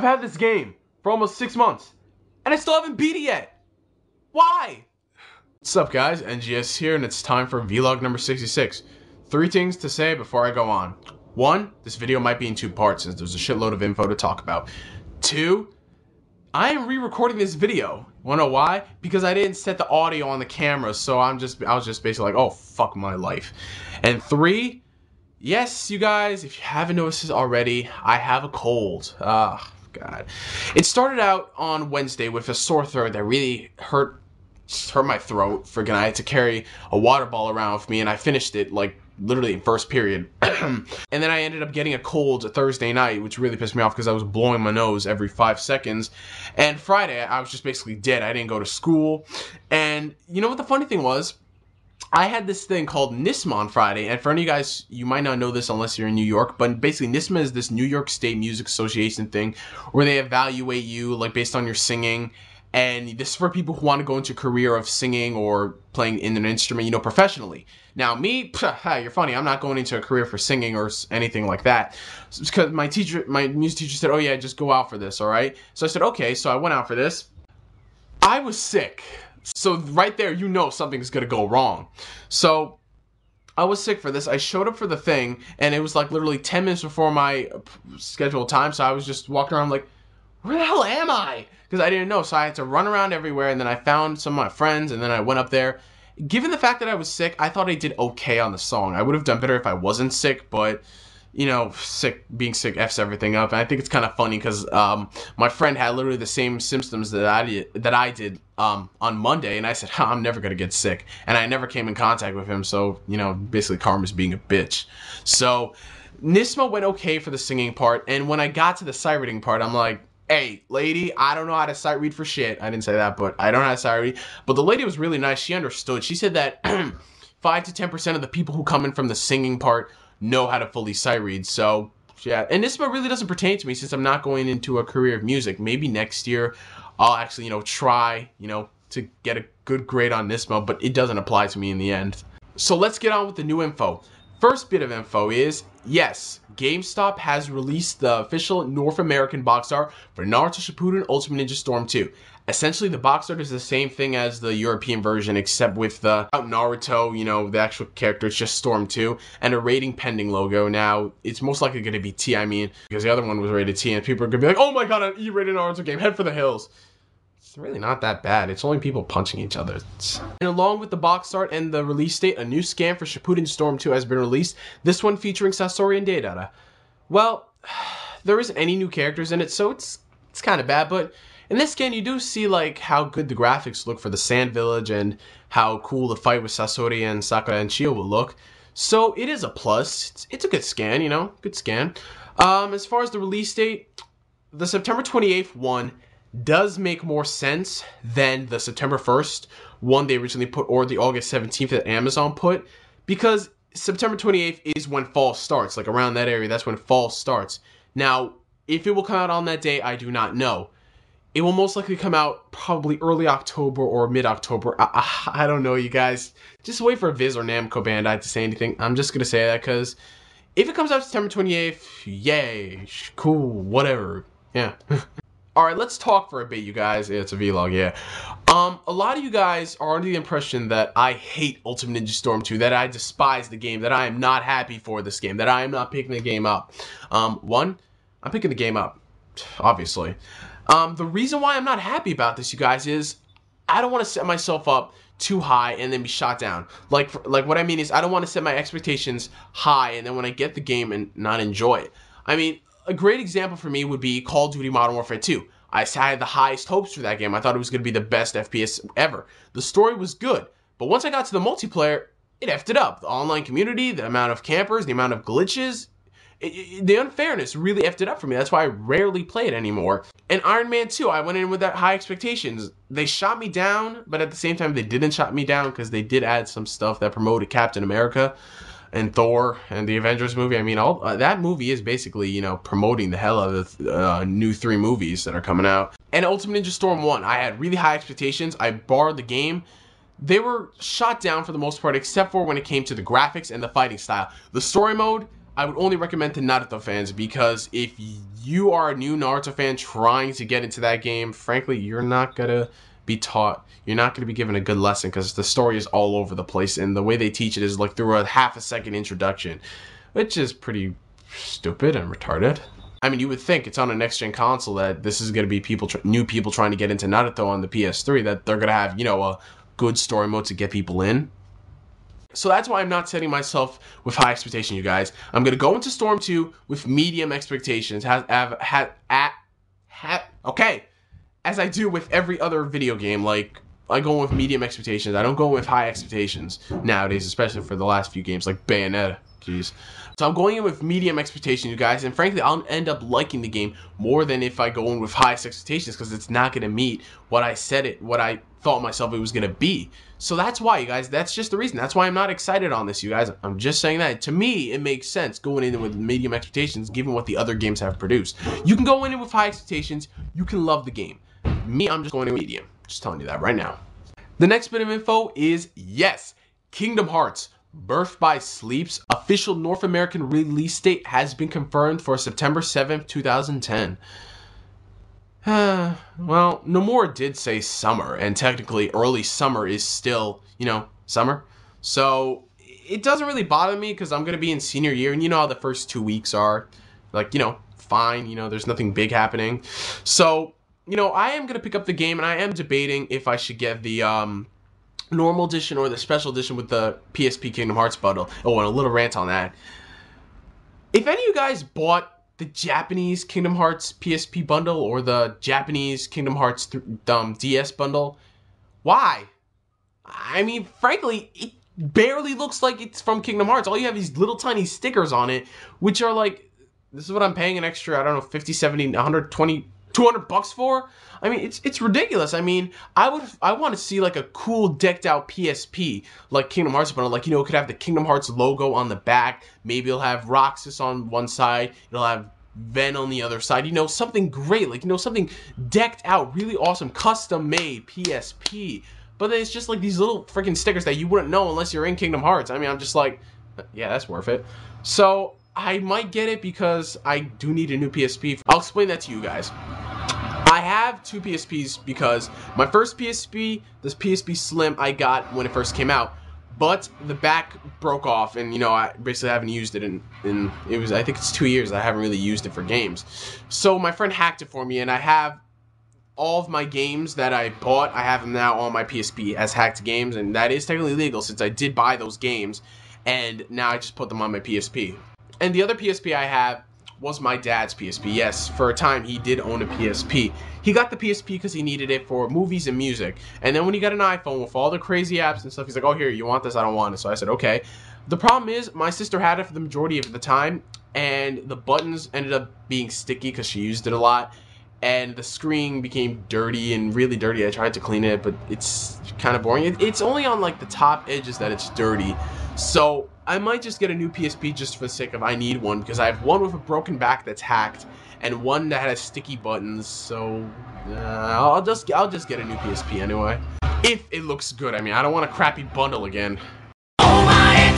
I've had this game for almost 6 months, and I still haven't beat it yet. Why? What's up, guys? NGS here, and it's time for vlog number 66. 3 things to say before I go on. 1, this video might be in 2 parts since there's a shitload of info to talk about. 2, I am re-recording this video. Wanna know why? Because I didn't set the audio on the camera, so I was just basically like, oh, fuck my life. And 3, yes, you guys, if you haven't noticed this already, I have a cold. God. It started out on Wednesday with a sore throat that really hurt my throat. Friggin' I had to carry a water ball around with me, and I finished it like literally in first period. And then I ended up getting a cold Thursday night, which really pissed me off because I was blowing my nose every 5 seconds. And Friday, I was just basically dead. I didn't go to school. And you know what the funny thing was? I had this thing called NISMA on Friday, and for any of you guys, you might not know this unless you're in New York, but basically NISMA is this New York State Music Association thing where they evaluate you like based on your singing, and this is for people who want to go into a career of singing or playing in an instrument, you know, professionally. Now me, you're funny, I'm not going into a career for singing or anything like that, because my music teacher said, oh yeah, just go out for this, alright? So I said, okay, so I went out for this. I was sick. So right there, you know something's gonna go wrong. So I was sick for this. I showed up for the thing, and it was like literally 10 minutes before my scheduled time. So I was just walking around like, where the hell am I? Because I didn't know. So I had to run around everywhere, and then I found some of my friends, and then I went up there. Given the fact that I was sick, I thought I did okay on the song. I would have done better if I wasn't sick, but you know, being sick F's everything up. And I think it's kind of funny because my friend had literally the same symptoms that I did on Monday, and I said, I'm never gonna get sick, and I never came in contact with him. So you know, basically karma's being a bitch. So NISMA went okay for the singing part, and when I got to the sight reading part, I'm like, hey, lady, I don't know how to sight read for shit. I didn't say that, but I don't know how to sight read. But the lady was really nice. She understood. She said that 5 to 10% of the people who come in from the singing part know how to fully sight read. So yeah, and NISMA really doesn't pertain to me since I'm not going into a career of music. Maybe next year I'll actually, you know, try, you know, to get a good grade on NISMA, but it doesn't apply to me in the end. So let's get on with the new info. First bit of info is, yes, GameStop has released the official North American box art for Naruto Shippuden Ultimate Ninja Storm 2. Essentially, the box art is the same thing as the European version, except with the Naruto, you know, the actual character, it's just Storm 2, and a rating pending logo. Now, it's most likely going to be T, I mean, because the other one was rated T, and people are going to be like, oh my god, an E-rated Naruto game, head for the hills. It's really not that bad. It's only people punching each other. And along with the box art and the release date, a new scan for Shippuden Storm 2 has been released, this one featuring Sasori and Deidara. Well, there isn't any new characters in it, so it's kind of bad, but in this scan, you do see like how good the graphics look for the Sand Village and how cool the fight with Sasori and Sakura and Chio will look. So it is a plus. It's a good scan, you know, good scan. As far as the release date, the September 28th one does make more sense than the September 1st one they originally put, or the August 17th that Amazon put, because September 28th is when fall starts, like around that area, that's when fall starts. Now, if it will come out on that day, I do not know. It will most likely come out probably early October or mid-October. I don't know, you guys. Just wait for Viz or Namco Bandai to say anything. I'm just going to say that because if it comes out September 28th, yay, cool, whatever. Yeah. Alright, let's talk for a bit, you guys. Yeah, it's a vlog, yeah. A lot of you guys are under the impression that I hate Ultimate Ninja Storm 2, that I despise the game, that I am not happy for this game, that I am not picking the game up. One, I'm picking the game up, obviously. The reason why I'm not happy about this, you guys, is I don't want to set myself up too high and then be shot down. Like what I mean is I don't want to set my expectations high and then when I get the game and not enjoy it. I mean, a great example for me would be Call of Duty Modern Warfare 2. I had the highest hopes for that game. I thought it was going to be the best FPS ever. The story was good, but once I got to the multiplayer, it effed it up. The online community, the amount of campers, the amount of glitches, the unfairness really effed it up for me. That's why I rarely play it anymore. And Iron Man 2, I went in with that high expectations. They shot me down, but at the same time, they didn't shot me down because they did add some stuff that promoted Captain America and Thor and the Avengers movie. I mean, all that movie is basically, you know, promoting the hell out of the new 3 movies that are coming out. And Ultimate Ninja Storm 1, I had really high expectations. I borrowed the game. They were shot down for the most part, except for when it came to the graphics and the fighting style. The story mode, I would only recommend to Naruto fans because if you are a new Naruto fan trying to get into that game, frankly, you're not gonna be taught. You're not gonna be given a good lesson because the story is all over the place, and the way they teach it is like through a half-a-second introduction, which is pretty stupid and retarded. I mean, you would think it's on a next-gen console that this is gonna be new people trying to get into Naruto on the PS3, that they're gonna have, you know, a good story mode to get people in. So that's why I'm not setting myself with high expectations, you guys. I'm gonna go into Storm 2 with medium expectations. Okay, as I do with every other video game. Like, I go with medium expectations. I don't go with high expectations nowadays, especially for the last few games like Bayonetta. Jeez. So I'm going in with medium expectations, you guys, and frankly, I'll end up liking the game more than if I go in with high expectations, because it's not gonna meet what I thought myself it was gonna be. So that's why, you guys, that's just the reason. That's why I'm not excited on this, you guys. I'm just saying that. To me, it makes sense going in with medium expectations given what the other games have produced. You can go in with high expectations, you can love the game. Me, I'm just going in with medium. Just telling you that right now. The next bit of info is, yes, Kingdom Hearts Birth by Sleep's official North American release date has been confirmed for September 7th, 2010. Well, Nomura did say summer, and technically early summer is still, you know, summer. So it doesn't really bother me because I'm going to be in senior year, and you know how the first 2 weeks are. Like, you know, fine, you know, there's nothing big happening. So, you know, I am going to pick up the game, and I am debating if I should get the normal edition or the special edition with the PSP Kingdom Hearts bundle. Oh, and a little rant on that. If any of you guys bought the Japanese Kingdom Hearts PSP bundle or the Japanese Kingdom Hearts DS bundle, why? I mean, frankly, it barely looks like it's from Kingdom Hearts. All you have is these little tiny stickers on it, which are like, this is what I'm paying an extra, I don't know, 50, 70, 120, 200 bucks for? I mean, it's ridiculous. I mean, I want to see like a cool decked out PSP like Kingdom Hearts bundle. Like, you know, it could have the Kingdom Hearts logo on the back. Maybe it'll have Roxas on one side. It'll have Ven on the other side. You know, something great. Like, you know, something decked out, really awesome, custom made PSP. But then it's just like these little freaking stickers that you wouldn't know unless you're in Kingdom Hearts. I mean, I'm just like, yeah, that's worth it. So I might get it because I do need a new PSP. I'll explain that to you guys. I have two PSPs because my first PSP, this PSP Slim, I got when it first came out, but the back broke off, and you know, I basically haven't used it in it was, I think it's 2 years I haven't really used it for games. So my friend hacked it for me, and I have all of my games that I bought. I have them now on my PSP as hacked games, and that is technically legal since I did buy those games, and now I just put them on my PSP. And the other PSP I have was my dad's PSP. Yes, for a time he did own a PSP. He got the PSP because he needed it for movies and music. And then when he got an iPhone with all the crazy apps and stuff, he's like, oh, here, you want this? I don't want it. So I said, okay. The problem is, my sister had it for the majority of the time, and the buttons ended up being sticky because she used it a lot, and the screen became dirty and really dirty. I tried to clean it, but it's kind of boring. It's only on like the top edges that it's dirty. So I might just get a new PSP just for the sake of I need one, because I have one with a broken back that's hacked and one that has sticky buttons. So I'll just get a new PSP anyway, if it looks good. I mean, I don't want a crappy bundle again. Oh my,